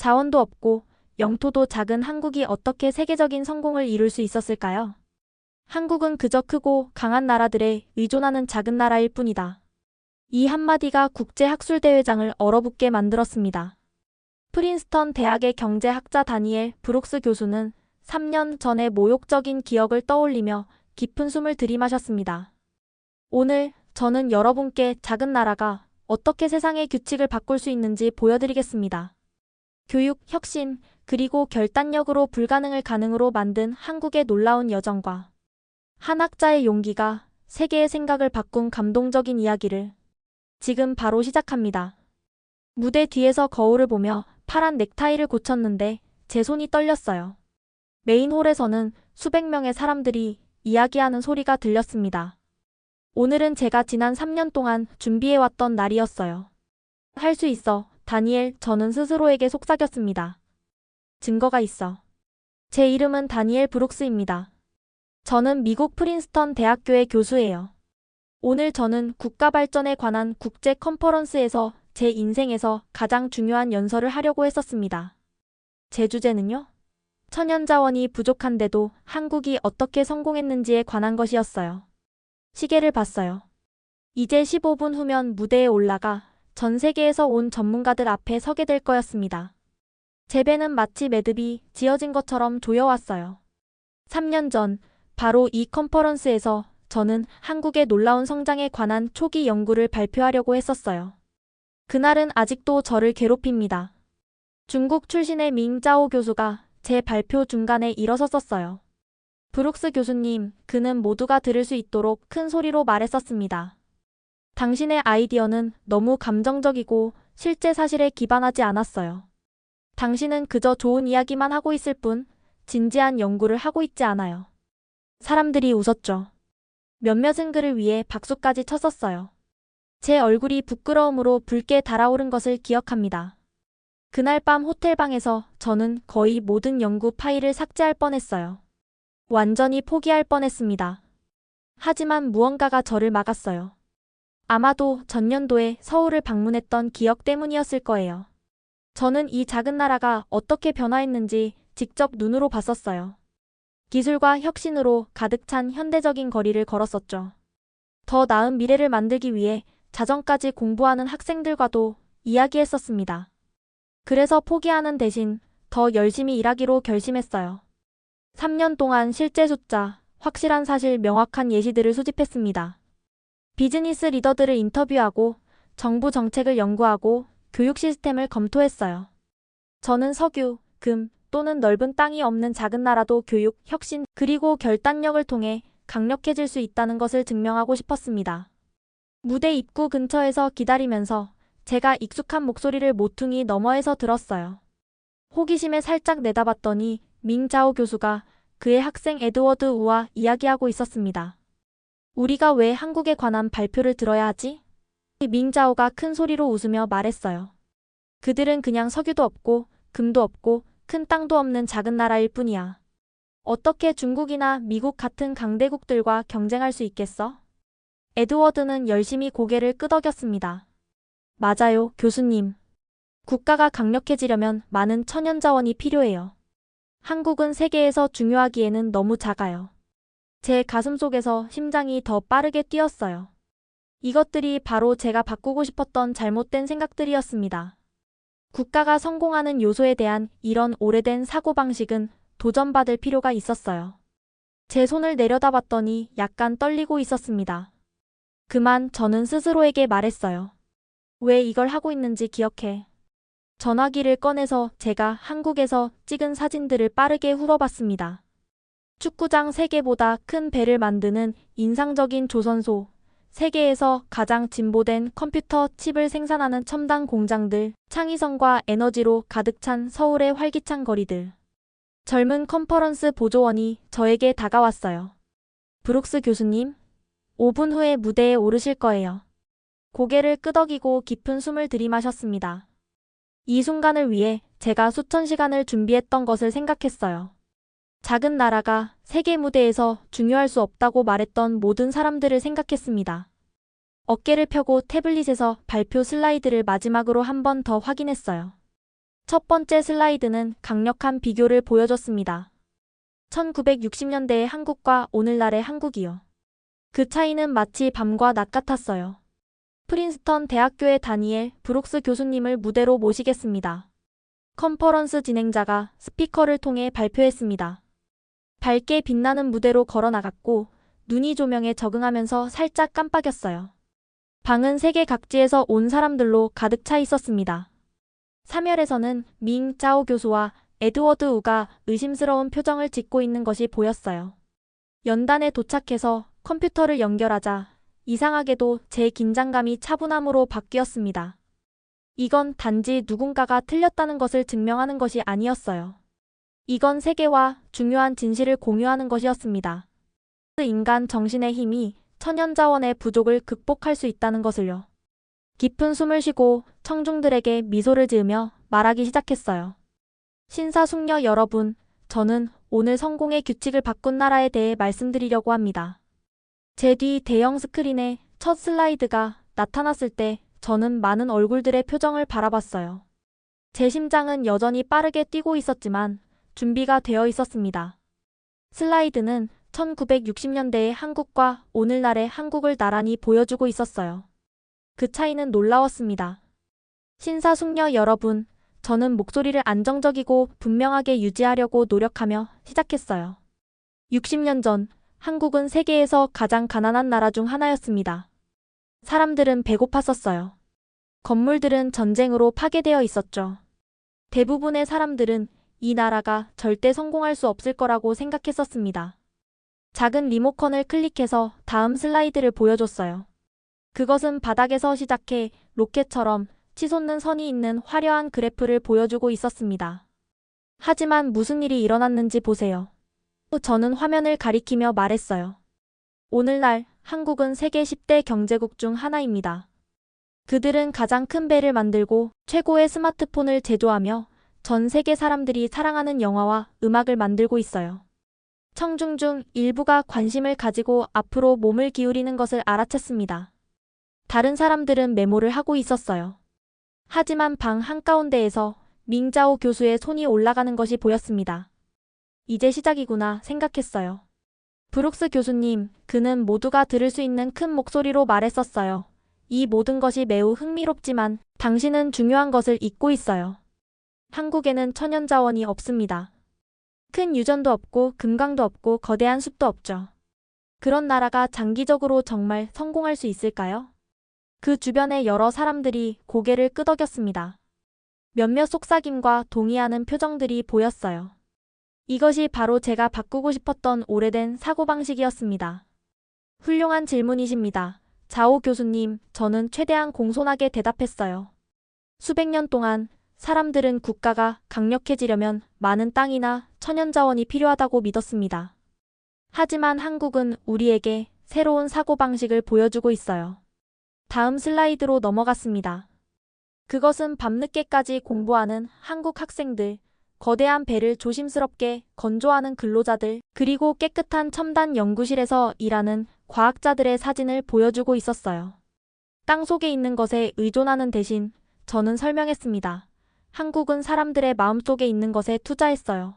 자원도 없고 영토도 작은 한국이 어떻게 세계적인 성공을 이룰 수 있었을까요? 한국은 그저 크고 강한 나라들에 의존하는 작은 나라일 뿐이다. 이 한마디가 국제학술대회장을 얼어붙게 만들었습니다. 프린스턴 대학의 경제학자 다니엘 브룩스 교수는 3년 전의 모욕적인 기억을 떠올리며 깊은 숨을 들이마셨습니다. 오늘 저는 여러분께 작은 나라가 어떻게 세상의 규칙을 바꿀 수 있는지 보여드리겠습니다. 교육, 혁신, 그리고 결단력으로 불가능을 가능으로 만든 한국의 놀라운 여정과 한 학자의 용기가 세계의 생각을 바꾼 감동적인 이야기를 지금 바로 시작합니다. 무대 뒤에서 거울을 보며 파란 넥타이를 고쳤는데 제 손이 떨렸어요. 메인홀에서는 수백 명의 사람들이 이야기하는 소리가 들렸습니다. 오늘은 제가 지난 3년 동안 준비해왔던 날이었어요. 할 수 있어, 다니엘. 저는 스스로에게 속삭였습니다. 증거가 있어. 제 이름은 다니엘 브룩스입니다. 저는 미국 프린스턴 대학교의 교수예요. 오늘 저는 국가 발전에 관한 국제 컨퍼런스에서 제 인생에서 가장 중요한 연설을 하려고 했었습니다. 제 주제는요? 천연자원이 부족한데도 한국이 어떻게 성공했는지에 관한 것이었어요. 시계를 봤어요. 이제 15분 후면 무대에 올라가 전 세계에서 온 전문가들 앞에 서게 될 거였습니다. 제 배는 마치 매듭이 지어진 것처럼 조여왔어요. 3년 전, 바로 이 컨퍼런스에서 저는 한국의 놀라운 성장에 관한 초기 연구를 발표하려고 했었어요. 그날은 아직도 저를 괴롭힙니다. 중국 출신의 밍짜오 교수가 제 발표 중간에 일어섰었어요. 브룩스 교수님, 그는 모두가 들을 수 있도록 큰 소리로 말했었습니다. 당신의 아이디어는 너무 감정적이고 실제 사실에 기반하지 않았어요. 당신은 그저 좋은 이야기만 하고 있을 뿐 진지한 연구를 하고 있지 않아요. 사람들이 웃었죠. 몇몇은 그를 위해 박수까지 쳤었어요. 제 얼굴이 부끄러움으로 붉게 달아오른 것을 기억합니다. 그날 밤 호텔방에서 저는 거의 모든 연구 파일을 삭제할 뻔했어요. 완전히 포기할 뻔했습니다. 하지만 무언가가 저를 막았어요. 아마도 전년도에 서울을 방문했던 기억 때문이었을 거예요. 저는 이 작은 나라가 어떻게 변화했는지 직접 눈으로 봤었어요. 기술과 혁신으로 가득 찬 현대적인 거리를 걸었었죠. 더 나은 미래를 만들기 위해 자정까지 공부하는 학생들과도 이야기했었습니다. 그래서 포기하는 대신 더 열심히 일하기로 결심했어요. 3년 동안 실제 숫자, 확실한 사실, 명확한 예시들을 수집했습니다. 비즈니스 리더들을 인터뷰하고 정부 정책을 연구하고 교육 시스템을 검토했어요. 저는 석유, 금 또는 넓은 땅이 없는 작은 나라도 교육, 혁신, 그리고 결단력을 통해 강력해질 수 있다는 것을 증명하고 싶었습니다. 무대 입구 근처에서 기다리면서 제가 익숙한 목소리를 모퉁이 너머에서 들었어요. 호기심에 살짝 내다봤더니 밍자오 교수가 그의 학생 에드워드 우와 이야기하고 있었습니다. 우리가 왜 한국에 관한 발표를 들어야 하지? 밍자오가 큰 소리로 웃으며 말했어요. 그들은 그냥 석유도 없고 금도 없고 큰 땅도 없는 작은 나라일 뿐이야. 어떻게 중국이나 미국 같은 강대국들과 경쟁할 수 있겠어? 에드워드는 열심히 고개를 끄덕였습니다. 맞아요, 교수님. 국가가 강력해지려면 많은 천연자원이 필요해요. 한국은 세계에서 중요하기에는 너무 작아요. 제 가슴속에서 심장이 더 빠르게 뛰었어요. 이것들이 바로 제가 바꾸고 싶었던 잘못된 생각들이었습니다. 국가가 성공하는 요소에 대한 이런 오래된 사고방식은 도전받을 필요가 있었어요. 제 손을 내려다봤더니 약간 떨리고 있었습니다. 그만, 저는 스스로에게 말했어요. 왜 이걸 하고 있는지 기억해. 전화기를 꺼내서 제가 한국에서 찍은 사진들을 빠르게 훑어봤습니다. 축구장 3개보다 큰 배를 만드는 인상적인 조선소, 세계에서 가장 진보된 컴퓨터 칩을 생산하는 첨단 공장들, 창의성과 에너지로 가득 찬 서울의 활기찬 거리들. 젊은 컨퍼런스 보조원이 저에게 다가왔어요. 브룩스 교수님, 5분 후에 무대에 오르실 거예요. 고개를 끄덕이고 깊은 숨을 들이마셨습니다. 이 순간을 위해 제가 수천 시간을 준비했던 것을 생각했어요. 작은 나라가 세계 무대에서 중요할 수 없다고 말했던 모든 사람들을 생각했습니다. 어깨를 펴고 태블릿에서 발표 슬라이드를 마지막으로 한 번 더 확인했어요. 첫 번째 슬라이드는 강력한 비교를 보여줬습니다. 1960년대의 한국과 오늘날의 한국이요. 그 차이는 마치 밤과 낮 같았어요. 프린스턴 대학교의 다니엘 브룩스 교수님을 무대로 모시겠습니다. 컨퍼런스 진행자가 스피커를 통해 발표했습니다. 밝게 빛나는 무대로 걸어나갔고 눈이 조명에 적응하면서 살짝 깜빡였어요. 방은 세계 각지에서 온 사람들로 가득 차 있었습니다. 3열에서는 밍 짜오 교수와 에드워드 우가 의심스러운 표정을 짓고 있는 것이 보였어요. 연단에 도착해서 컴퓨터를 연결하자 이상하게도 제 긴장감이 차분함으로 바뀌었습니다. 이건 단지 누군가가 틀렸다는 것을 증명하는 것이 아니었어요. 이건 세계와 중요한 진실을 공유하는 것이었습니다. 인간 정신의 힘이 천연자원의 부족을 극복할 수 있다는 것을요. 깊은 숨을 쉬고 청중들에게 미소를 지으며 말하기 시작했어요. 신사숙녀 여러분, 저는 오늘 성공의 규칙을 바꾼 나라에 대해 말씀드리려고 합니다. 제 뒤 대형 스크린에 첫 슬라이드가 나타났을 때 저는 많은 얼굴들의 표정을 바라봤어요. 제 심장은 여전히 빠르게 뛰고 있었지만 준비가 되어 있었습니다. 슬라이드는 1960년대의 한국과 오늘날의 한국을 나란히 보여주고 있었어요. 그 차이는 놀라웠습니다. 신사숙녀 여러분, 저는 목소리를 안정적이고 분명하게 유지하려고 노력하며 시작했어요. 60년 전 한국은 세계에서 가장 가난한 나라 중 하나였습니다. 사람들은 배고팠었어요. 건물들은 전쟁으로 파괴되어 있었죠. 대부분의 사람들은 이 나라가 절대 성공할 수 없을 거라고 생각했었습니다. 작은 리모컨을 클릭해서 다음 슬라이드를 보여줬어요. 그것은 바닥에서 시작해 로켓처럼 치솟는 선이 있는 화려한 그래프를 보여주고 있었습니다. 하지만 무슨 일이 일어났는지 보세요. 저는 화면을 가리키며 말했어요. 오늘날 한국은 세계 10대 경제국 중 하나입니다. 그들은 가장 큰 배를 만들고 최고의 스마트폰을 제조하며 전 세계 사람들이 사랑하는 영화와 음악을 만들고 있어요. 청중 중 일부가 관심을 가지고 앞으로 몸을 기울이는 것을 알아챘습니다. 다른 사람들은 메모를 하고 있었어요. 하지만 방 한가운데에서 밍자오 교수의 손이 올라가는 것이 보였습니다. 이제 시작이구나 생각했어요. 브룩스 교수님, 그는 모두가 들을 수 있는 큰 목소리로 말했었어요. 이 모든 것이 매우 흥미롭지만 당신은 중요한 것을 잊고 있어요. 한국에는 천연자원이 없습니다. 큰 유전도 없고 금강도 없고 거대한 숲도 없죠. 그런 나라가 장기적으로 정말 성공할 수 있을까요? 그 주변에 여러 사람들이 고개를 끄덕였습니다. 몇몇 속삭임과 동의하는 표정들이 보였어요. 이것이 바로 제가 바꾸고 싶었던 오래된 사고방식이었습니다. 훌륭한 질문이십니다. 자오 교수님, 저는 최대한 공손하게 대답했어요. 수백 년 동안 사람들은 국가가 강력해지려면 많은 땅이나 천연자원이 필요하다고 믿었습니다. 하지만 한국은 우리에게 새로운 사고방식을 보여주고 있어요. 다음 슬라이드로 넘어갔습니다. 그것은 밤늦게까지 공부하는 한국 학생들, 거대한 배를 조심스럽게 건조하는 근로자들, 그리고 깨끗한 첨단 연구실에서 일하는 과학자들의 사진을 보여주고 있었어요. 땅 속에 있는 것에 의존하는 대신 저는 설명했습니다. 한국은 사람들의 마음속에 있는 것에 투자했어요.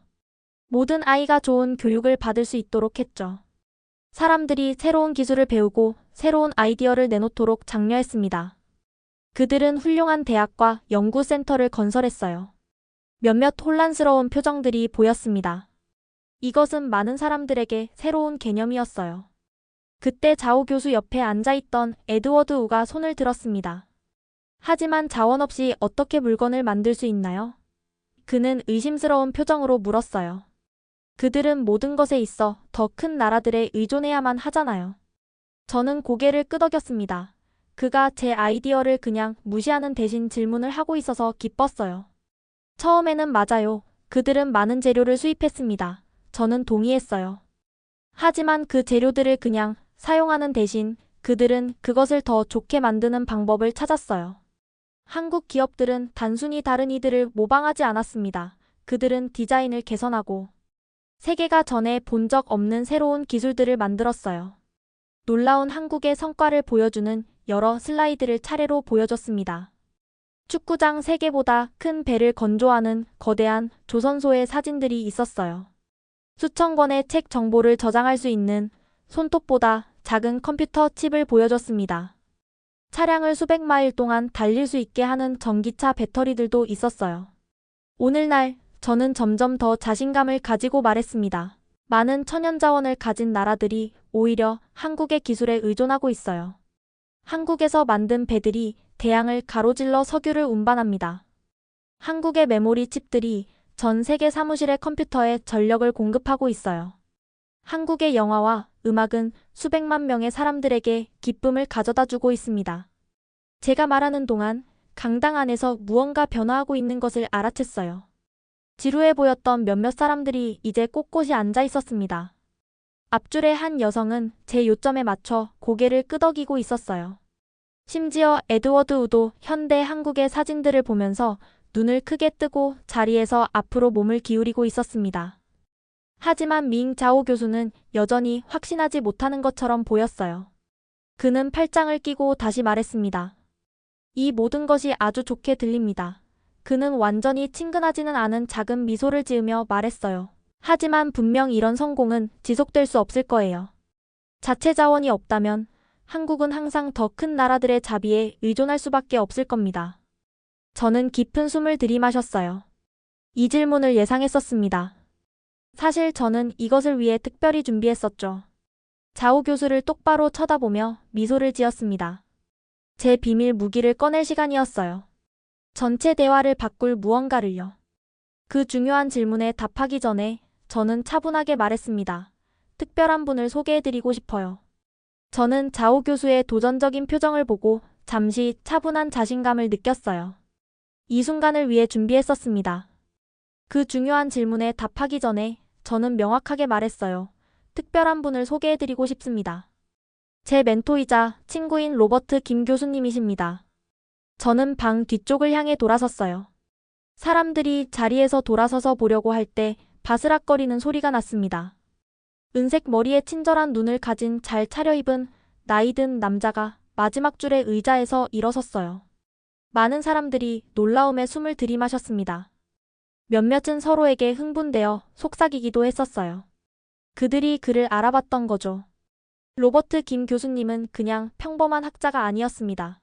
모든 아이가 좋은 교육을 받을 수 있도록 했죠. 사람들이 새로운 기술을 배우고 새로운 아이디어를 내놓도록 장려했습니다. 그들은 훌륭한 대학과 연구센터를 건설했어요. 몇몇 혼란스러운 표정들이 보였습니다. 이것은 많은 사람들에게 새로운 개념이었어요. 그때 자오 교수 옆에 앉아있던 에드워드 우가 손을 들었습니다. 하지만 자원 없이 어떻게 물건을 만들 수 있나요? 그는 의심스러운 표정으로 물었어요. 그들은 모든 것에 있어 더 큰 나라들에 의존해야만 하잖아요. 저는 고개를 끄덕였습니다. 그가 제 아이디어를 그냥 무시하는 대신 질문을 하고 있어서 기뻤어요. 처음에는 맞아요. 그들은 많은 재료를 수입했습니다. 저는 동의했어요. 하지만 그 재료들을 그냥 사용하는 대신 그들은 그것을 더 좋게 만드는 방법을 찾았어요. 한국 기업들은 단순히 다른 이들을 모방하지 않았습니다. 그들은 디자인을 개선하고 세계가 전에 본 적 없는 새로운 기술들을 만들었어요. 놀라운 한국의 성과를 보여주는 여러 슬라이드를 차례로 보여줬습니다. 축구장 3개보다 큰 배를 건조하는 거대한 조선소의 사진들이 있었어요. 수천 권의 책 정보를 저장할 수 있는 손톱보다 작은 컴퓨터 칩을 보여줬습니다. 차량을 수백 마일 동안 달릴 수 있게 하는 전기차 배터리들도 있었어요. 오늘날 저는 점점 더 자신감을 가지고 말했습니다. 많은 천연자원을 가진 나라들이 오히려 한국의 기술에 의존하고 있어요. 한국에서 만든 배들이 대양을 가로질러 석유를 운반합니다. 한국의 메모리 칩들이 전 세계 사무실의 컴퓨터에 전력을 공급하고 있어요. 한국의 영화와 음악은 수백만 명의 사람들에게 기쁨을 가져다 주고 있습니다. 제가 말하는 동안 강당 안에서 무언가 변화하고 있는 것을 알아챘어요. 지루해 보였던 몇몇 사람들이 이제 꼿꼿이 앉아 있었습니다. 앞줄의 한 여성은 제 요점에 맞춰 고개를 끄덕이고 있었어요. 심지어 에드워드 우도 현대 한국의 사진들을 보면서 눈을 크게 뜨고 자리에서 앞으로 몸을 기울이고 있었습니다. 하지만 밍자오 교수는 여전히 확신하지 못하는 것처럼 보였어요. 그는 팔짱을 끼고 다시 말했습니다. 이 모든 것이 아주 좋게 들립니다. 그는 완전히 친근하지는 않은 작은 미소를 지으며 말했어요. 하지만 분명 이런 성공은 지속될 수 없을 거예요. 자체 자원이 없다면 한국은 항상 더 큰 나라들의 자비에 의존할 수밖에 없을 겁니다. 저는 깊은 숨을 들이마셨어요. 이 질문을 예상했었습니다. 사실 저는 이것을 위해 특별히 준비했었죠. 자오 교수를 똑바로 쳐다보며 미소를 지었습니다. 제 비밀 무기를 꺼낼 시간이었어요. 전체 대화를 바꿀 무언가를요. 그 중요한 질문에 답하기 전에 저는 차분하게 말했습니다. 특별한 분을 소개해드리고 싶어요. 저는 자오 교수의 도전적인 표정을 보고 잠시 차분한 자신감을 느꼈어요. 이 순간을 위해 준비했었습니다. 그 중요한 질문에 답하기 전에 저는 명확하게 말했어요. 특별한 분을 소개해드리고 싶습니다. 제 멘토이자 친구인 로버트 김 교수님이십니다. 저는 방 뒤쪽을 향해 돌아섰어요. 사람들이 자리에서 돌아서서 보려고 할 때 바스락거리는 소리가 났습니다. 은색 머리에 친절한 눈을 가진 잘 차려입은 나이든 남자가 마지막 줄의 의자에서 일어섰어요. 많은 사람들이 놀라움에 숨을 들이마셨습니다. 몇몇은 서로에게 흥분되어 속삭이기도 했었어요. 그들이 그를 알아봤던 거죠. 로버트 김 교수님은 그냥 평범한 학자가 아니었습니다.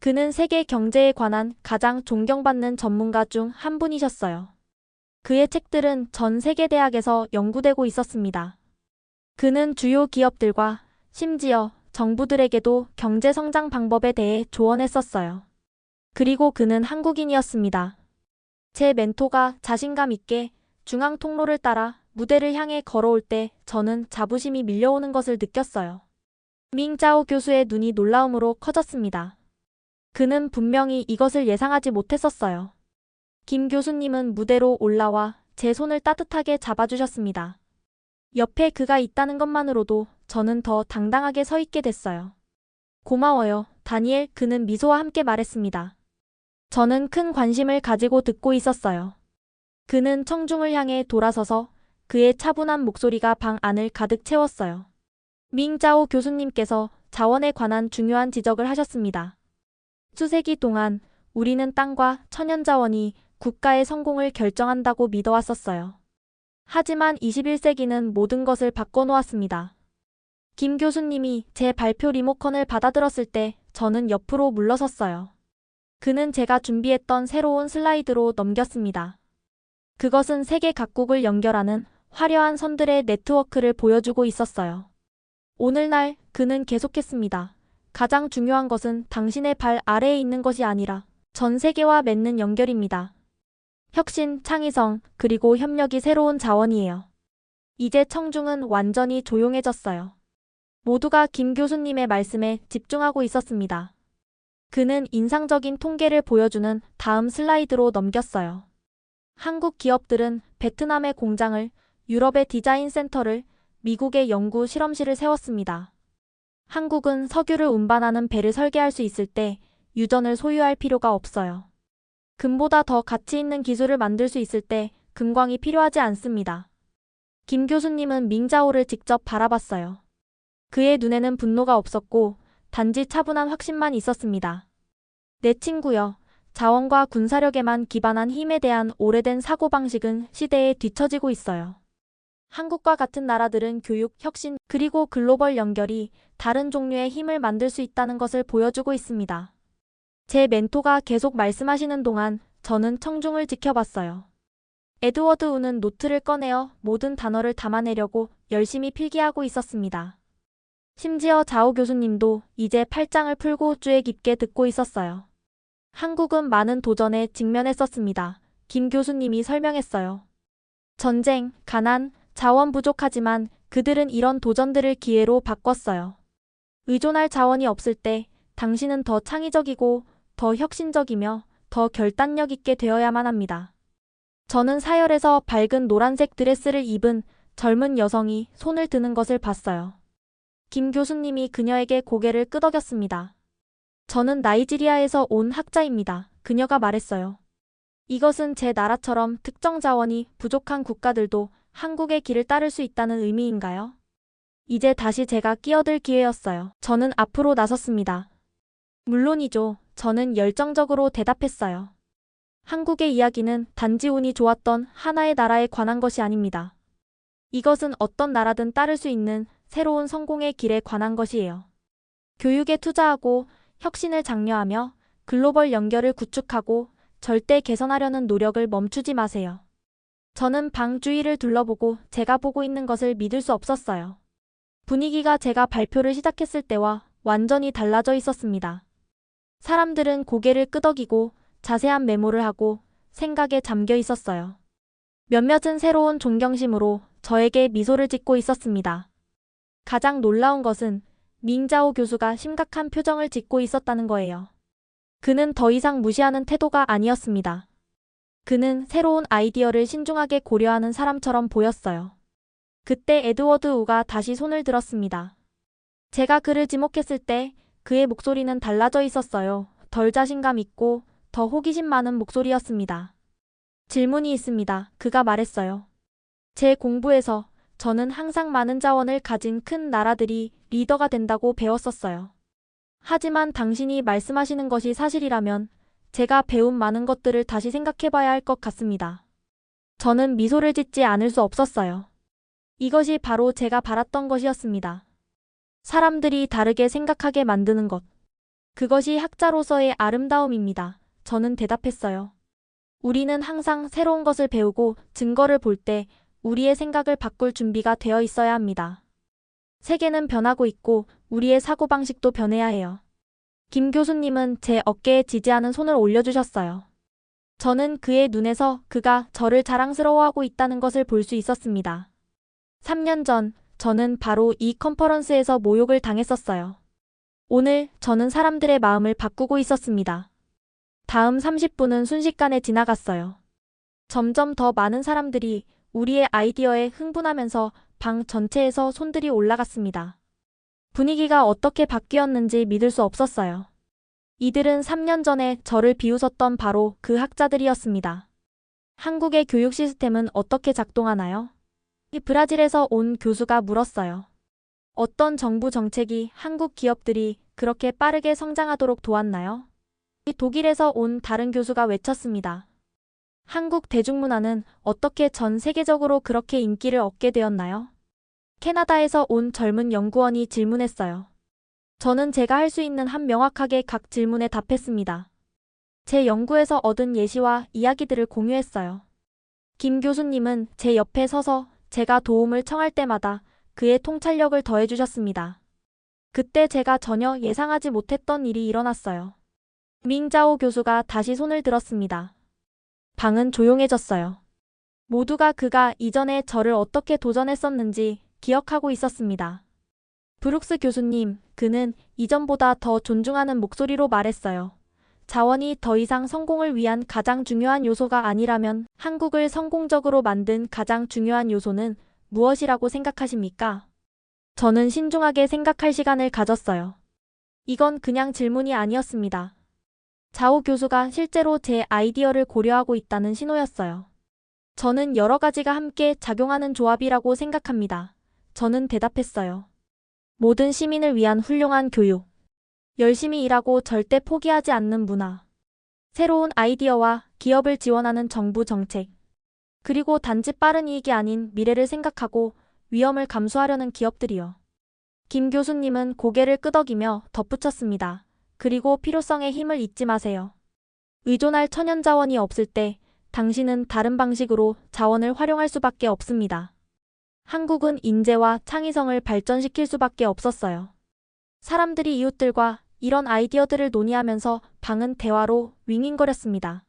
그는 세계 경제에 관한 가장 존경받는 전문가 중 한 분이셨어요. 그의 책들은 전 세계 대학에서 연구되고 있었습니다. 그는 주요 기업들과 심지어 정부들에게도 경제 성장 방법에 대해 조언했었어요. 그리고 그는 한국인이었습니다. 제 멘토가 자신감 있게 중앙 통로를 따라 무대를 향해 걸어올 때 저는 자부심이 밀려오는 것을 느꼈어요. 밍자오 교수의 눈이 놀라움으로 커졌습니다. 그는 분명히 이것을 예상하지 못했었어요. 김 교수님은 무대로 올라와 제 손을 따뜻하게 잡아주셨습니다. 옆에 그가 있다는 것만으로도 저는 더 당당하게 서 있게 됐어요. 고마워요, 다니엘. 그는 미소와 함께 말했습니다. 저는 큰 관심을 가지고 듣고 있었어요. 그는 청중을 향해 돌아서서 그의 차분한 목소리가 방 안을 가득 채웠어요. 밍자오 교수님께서 자원에 관한 중요한 지적을 하셨습니다. 수세기 동안 우리는 땅과 천연자원이 국가의 성공을 결정한다고 믿어왔었어요. 하지만 21세기는 모든 것을 바꿔놓았습니다. 김 교수님이 제 발표 리모컨을 받아들었을 때 저는 옆으로 물러섰어요. 그는 제가 준비했던 새로운 슬라이드로 넘겼습니다. 그것은 세계 각국을 연결하는 화려한 선들의 네트워크를 보여주고 있었어요. 오늘날 그는 계속했습니다. 가장 중요한 것은 당신의 발 아래에 있는 것이 아니라 전 세계와 맺는 연결입니다. 혁신, 창의성, 그리고 협력이 새로운 자원이에요. 이제 청중은 완전히 조용해졌어요. 모두가 김 교수님의 말씀에 집중하고 있었습니다. 그는 인상적인 통계를 보여주는 다음 슬라이드로 넘겼어요. 한국 기업들은 베트남의 공장을, 유럽의 디자인 센터를, 미국의 연구 실험실을 세웠습니다. 한국은 석유를 운반하는 배를 설계할 수 있을 때 유전을 소유할 필요가 없어요. 금보다 더 가치 있는 기술을 만들 수 있을 때 금광이 필요하지 않습니다. 김 교수님은 밍자오를 직접 바라봤어요. 그의 눈에는 분노가 없었고 단지 차분한 확신만 있었습니다. 내 친구여, 자원과 군사력에만 기반한 힘에 대한 오래된 사고방식은 시대에 뒤처지고 있어요. 한국과 같은 나라들은 교육, 혁신, 그리고 글로벌 연결이 다른 종류의 힘을 만들 수 있다는 것을 보여주고 있습니다. 제 멘토가 계속 말씀하시는 동안 저는 청중을 지켜봤어요. 에드워드 우는 노트를 꺼내어 모든 단어를 담아내려고 열심히 필기하고 있었습니다. 심지어 자오 교수님도 이제 팔짱을 풀고 쥐에 깊게 듣고 있었어요. 한국은 많은 도전에 직면했었습니다. 김 교수님이 설명했어요. 전쟁, 가난, 자원 부족하지만 그들은 이런 도전들을 기회로 바꿨어요. 의존할 자원이 없을 때 당신은 더 창의적이고 더 혁신적이며 더 결단력 있게 되어야만 합니다. 저는 사열에서 밝은 노란색 드레스를 입은 젊은 여성이 손을 드는 것을 봤어요. 김 교수님이 그녀에게 고개를 끄덕였습니다. 저는 나이지리아에서 온 학자입니다. 그녀가 말했어요. 이것은 제 나라처럼 특정 자원이 부족한 국가들도 한국의 길을 따를 수 있다는 의미인가요? 이제 다시 제가 끼어들 기회였어요. 저는 앞으로 나섰습니다. 물론이죠. 저는 열정적으로 대답했어요. 한국의 이야기는 단지 운이 좋았던 하나의 나라에 관한 것이 아닙니다. 이것은 어떤 나라든 따를 수 있는 새로운 성공의 길에 관한 것이에요. 교육에 투자하고 혁신을 장려하며 글로벌 연결을 구축하고 절대 개선하려는 노력을 멈추지 마세요. 저는 방 주위를 둘러보고 제가 보고 있는 것을 믿을 수 없었어요. 분위기가 제가 발표를 시작했을 때와 완전히 달라져 있었습니다. 사람들은 고개를 끄덕이고 자세한 메모를 하고 생각에 잠겨 있었어요. 몇몇은 새로운 존경심으로 저에게 미소를 짓고 있었습니다. 가장 놀라운 것은 밍자오 교수가 심각한 표정을 짓고 있었다는 거예요. 그는 더 이상 무시하는 태도가 아니었습니다. 그는 새로운 아이디어를 신중하게 고려하는 사람처럼 보였어요. 그때 에드워드 우가 다시 손을 들었습니다. 제가 그를 지목했을 때 그의 목소리는 달라져 있었어요. 덜 자신감 있고 더 호기심 많은 목소리였습니다. 질문이 있습니다. 그가 말했어요. 제 공부에서 저는 항상 많은 자원을 가진 큰 나라들이 리더가 된다고 배웠었어요. 하지만 당신이 말씀하시는 것이 사실이라면 제가 배운 많은 것들을 다시 생각해봐야 할 것 같습니다. 저는 미소를 짓지 않을 수 없었어요. 이것이 바로 제가 바랐던 것이었습니다. 사람들이 다르게 생각하게 만드는 것. 그것이 학자로서의 아름다움입니다. 저는 대답했어요. 우리는 항상 새로운 것을 배우고 증거를 볼 때 우리의 생각을 바꿀 준비가 되어 있어야 합니다. 세계는 변하고 있고 우리의 사고방식도 변해야 해요. 김 교수님은 제 어깨에 지지하는 손을 올려주셨어요. 저는 그의 눈에서 그가 저를 자랑스러워하고 있다는 것을 볼 수 있었습니다. 3년 전 저는 바로 이 컨퍼런스에서 모욕을 당했었어요. 오늘 저는 사람들의 마음을 바꾸고 있었습니다. 다음 30분은 순식간에 지나갔어요. 점점 더 많은 사람들이 우리의 아이디어에 흥분하면서 방 전체에서 손들이 올라갔습니다. 분위기가 어떻게 바뀌었는지 믿을 수 없었어요. 이들은 3년 전에 저를 비웃었던 바로 그 학자들이었습니다. 한국의 교육 시스템은 어떻게 작동하나요? 브라질에서 온 교수가 물었어요. 어떤 정부 정책이 한국 기업들이 그렇게 빠르게 성장하도록 도왔나요? 독일에서 온 다른 교수가 외쳤습니다. 한국 대중문화는 어떻게 전 세계적으로 그렇게 인기를 얻게 되었나요? 캐나다에서 온 젊은 연구원이 질문했어요. 저는 제가 할 수 있는 한 명확하게 각 질문에 답했습니다. 제 연구에서 얻은 예시와 이야기들을 공유했어요. 김 교수님은 제 옆에 서서 제가 도움을 청할 때마다 그의 통찰력을 더해주셨습니다. 그때 제가 전혀 예상하지 못했던 일이 일어났어요. 밍자오 교수가 다시 손을 들었습니다. 방은 조용해졌어요. 모두가 그가 이전에 저를 어떻게 도전했었는지 기억하고 있었습니다. 브룩스 교수님, 그는 이전보다 더 존중하는 목소리로 말했어요. 자원이 더 이상 성공을 위한 가장 중요한 요소가 아니라면 한국을 성공적으로 만든 가장 중요한 요소는 무엇이라고 생각하십니까? 저는 신중하게 생각할 시간을 가졌어요. 이건 그냥 질문이 아니었습니다. 자오 교수가 실제로 제 아이디어를 고려하고 있다는 신호였어요. 저는 여러 가지가 함께 작용하는 조합이라고 생각합니다. 저는 대답했어요. 모든 시민을 위한 훌륭한 교육. 열심히 일하고 절대 포기하지 않는 문화. 새로운 아이디어와 기업을 지원하는 정부 정책, 그리고 단지 빠른 이익이 아닌 미래를 생각하고 위험을 감수하려는 기업들이요. 김 교수님은 고개를 끄덕이며 덧붙였습니다. 그리고 필요성의 힘을 잊지 마세요. 의존할 천연 자원이 없을 때 당신은 다른 방식으로 자원을 활용할 수밖에 없습니다. 한국은 인재와 창의성을 발전시킬 수밖에 없었어요. 사람들이 이웃들과 이런 아이디어들을 논의하면서 방은 대화로 윙윙거렸습니다.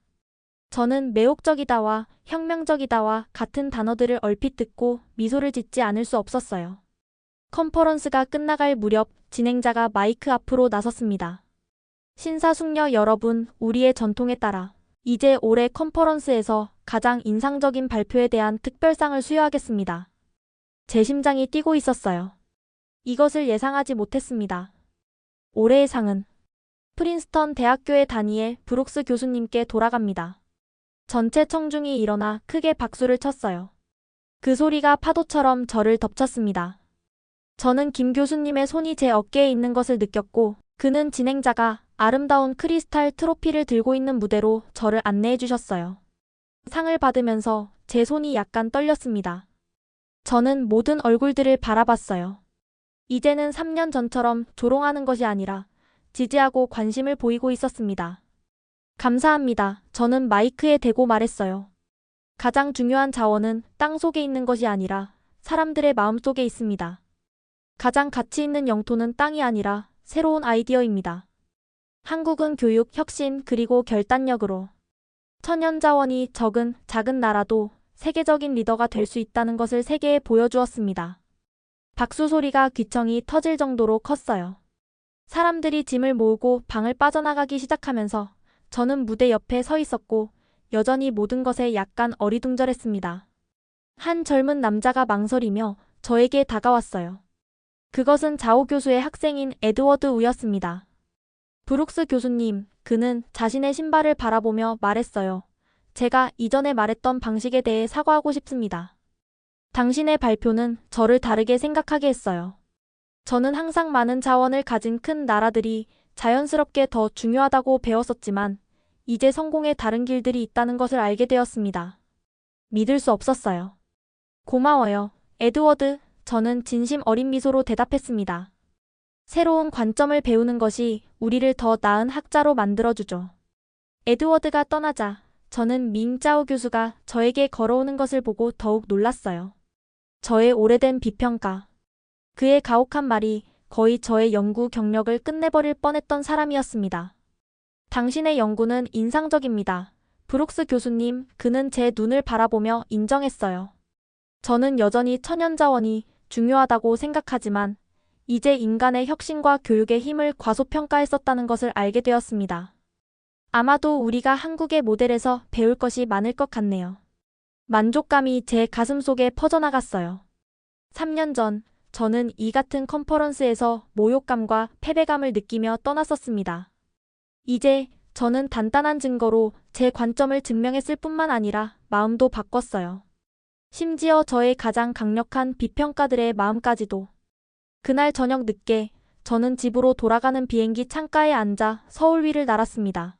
저는 매혹적이다와 혁명적이다와 같은 단어들을 얼핏 듣고 미소를 짓지 않을 수 없었어요. 컨퍼런스가 끝나갈 무렵 진행자가 마이크 앞으로 나섰습니다. 신사숙녀 여러분, 우리의 전통에 따라 이제 올해 컨퍼런스에서 가장 인상적인 발표에 대한 특별상을 수여하겠습니다. 제 심장이 뛰고 있었어요. 이것을 예상하지 못했습니다. 올해의 상은 프린스턴 대학교의 다니엘 브룩스 교수님께 돌아갑니다. 전체 청중이 일어나 크게 박수를 쳤어요. 그 소리가 파도처럼 저를 덮쳤습니다. 저는 김 교수님의 손이 제 어깨에 있는 것을 느꼈고, 그는 진행자가 아름다운 크리스탈 트로피를 들고 있는 무대로 저를 안내해 주셨어요. 상을 받으면서 제 손이 약간 떨렸습니다. 저는 모든 얼굴들을 바라봤어요. 이제는 3년 전처럼 조롱하는 것이 아니라 지지하고 관심을 보이고 있었습니다. 감사합니다. 저는 마이크에 대고 말했어요. 가장 중요한 자원은 땅 속에 있는 것이 아니라 사람들의 마음 속에 있습니다. 가장 가치 있는 영토는 땅이 아니라 새로운 아이디어입니다. 한국은 교육, 혁신, 그리고 결단력으로 천연 자원이 적은 작은 나라도 세계적인 리더가 될 수 있다는 것을 세계에 보여주었습니다. 박수 소리가 귀청이 터질 정도로 컸어요. 사람들이 짐을 모으고 방을 빠져나가기 시작하면서 저는 무대 옆에 서 있었고 여전히 모든 것에 약간 어리둥절했습니다. 한 젊은 남자가 망설이며 저에게 다가왔어요. 그것은 자오 교수의 학생인 에드워드 우였습니다. 브룩스 교수님, 그는 자신의 신발을 바라보며 말했어요. 제가 이전에 말했던 방식에 대해 사과하고 싶습니다. 당신의 발표는 저를 다르게 생각하게 했어요. 저는 항상 많은 자원을 가진 큰 나라들이 자연스럽게 더 중요하다고 배웠었지만 이제 성공의 다른 길들이 있다는 것을 알게 되었습니다. 믿을 수 없었어요. 고마워요, 에드워드. 저는 진심 어린 미소로 대답했습니다. 새로운 관점을 배우는 것이 우리를 더 나은 학자로 만들어주죠. 에드워드가 떠나자 저는 밍짜오 교수가 저에게 걸어오는 것을 보고 더욱 놀랐어요. 저의 오래된 비평가. 그의 가혹한 말이 거의 저의 연구 경력을 끝내버릴 뻔했던 사람이었습니다. 당신의 연구는 인상적입니다. 브룩스 교수님, 그는 제 눈을 바라보며 인정했어요. 저는 여전히 천연자원이 중요하다고 생각하지만 이제 인간의 혁신과 교육의 힘을 과소평가했었다는 것을 알게 되었습니다. 아마도 우리가 한국의 모델에서 배울 것이 많을 것 같네요. 만족감이 제 가슴속에 퍼져나갔어요. 3년 전 저는 이 같은 컨퍼런스에서 모욕감과 패배감을 느끼며 떠났었습니다. 이제 저는 단단한 증거로 제 관점을 증명했을 뿐만 아니라 마음도 바꿨어요. 심지어 저의 가장 강력한 비평가들의 마음까지도. 그날 저녁 늦게 저는 집으로 돌아가는 비행기 창가에 앉아 서울 위를 날았습니다.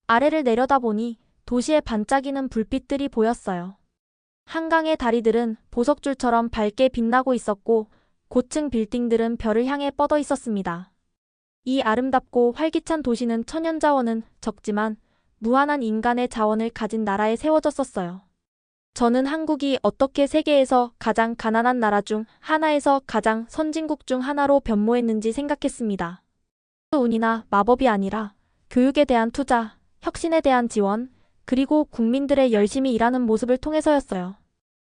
아래를 내려다보니 도시의 반짝이는 불빛들이 보였어요. 한강의 다리들은 보석줄처럼 밝게 빛나고 있었고 고층 빌딩들은 별을 향해 뻗어 있었습니다. 이 아름답고 활기찬 도시는 천연자원은 적지만 무한한 인간의 자원을 가진 나라에 세워졌었어요. 저는 한국이 어떻게 세계에서 가장 가난한 나라 중 하나에서 가장 선진국 중 하나로 변모했는지 생각했습니다. 운이나 마법이 아니라 교육에 대한 투자, 혁신에 대한 지원, 그리고 국민들의 열심히 일하는 모습을 통해서였어요.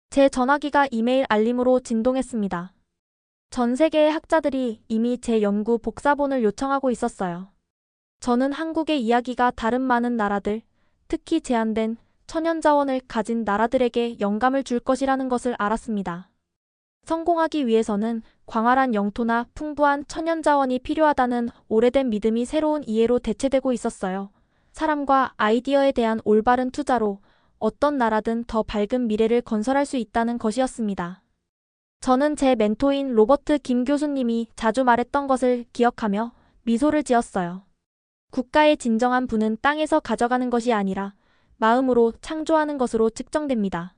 제 전화기가 이메일 알림으로 진동했습니다. 전 세계의 학자들이 이미 제 연구 복사본을 요청하고 있었어요. 저는 한국의 이야기가 다른 많은 나라들, 특히 제한된 천연자원을 가진 나라들에게 영감을 줄 것이라는 것을 알았습니다. 성공하기 위해서는 광활한 영토나 풍부한 천연자원이 필요하다는 오래된 믿음이 새로운 이해로 대체되고 있었어요. 사람과 아이디어에 대한 올바른 투자로 어떤 나라든 더 밝은 미래를 건설할 수 있다는 것이었습니다. 저는 제 멘토인 로버트 김 교수님이 자주 말했던 것을 기억하며 미소를 지었어요. 국가의 진정한 부는 땅에서 가져가는 것이 아니라 마음으로 창조하는 것으로 측정됩니다.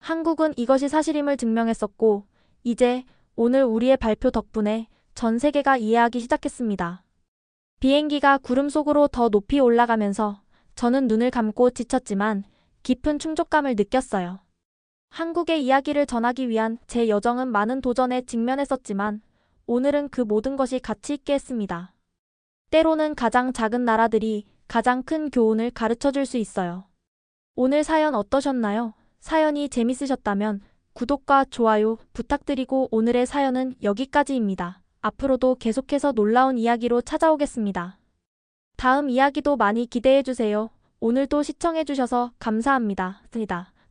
한국은 이것이 사실임을 증명했었고, 이제 오늘 우리의 발표 덕분에 전 세계가 이해하기 시작했습니다. 비행기가 구름 속으로 더 높이 올라가면서 저는 눈을 감고 지쳤지만 깊은 충족감을 느꼈어요. 한국의 이야기를 전하기 위한 제 여정은 많은 도전에 직면했었지만 오늘은 그 모든 것이 가치 있게 했습니다. 때로는 가장 작은 나라들이 가장 큰 교훈을 가르쳐 줄 수 있어요. 오늘 사연 어떠셨나요? 사연이 재밌으셨다면 구독과 좋아요 부탁드리고 오늘의 사연은 여기까지입니다. 앞으로도 계속해서 놀라운 이야기로 찾아오겠습니다. 다음 이야기도 많이 기대해 주세요. 오늘도 시청해 주셔서 감사합니다.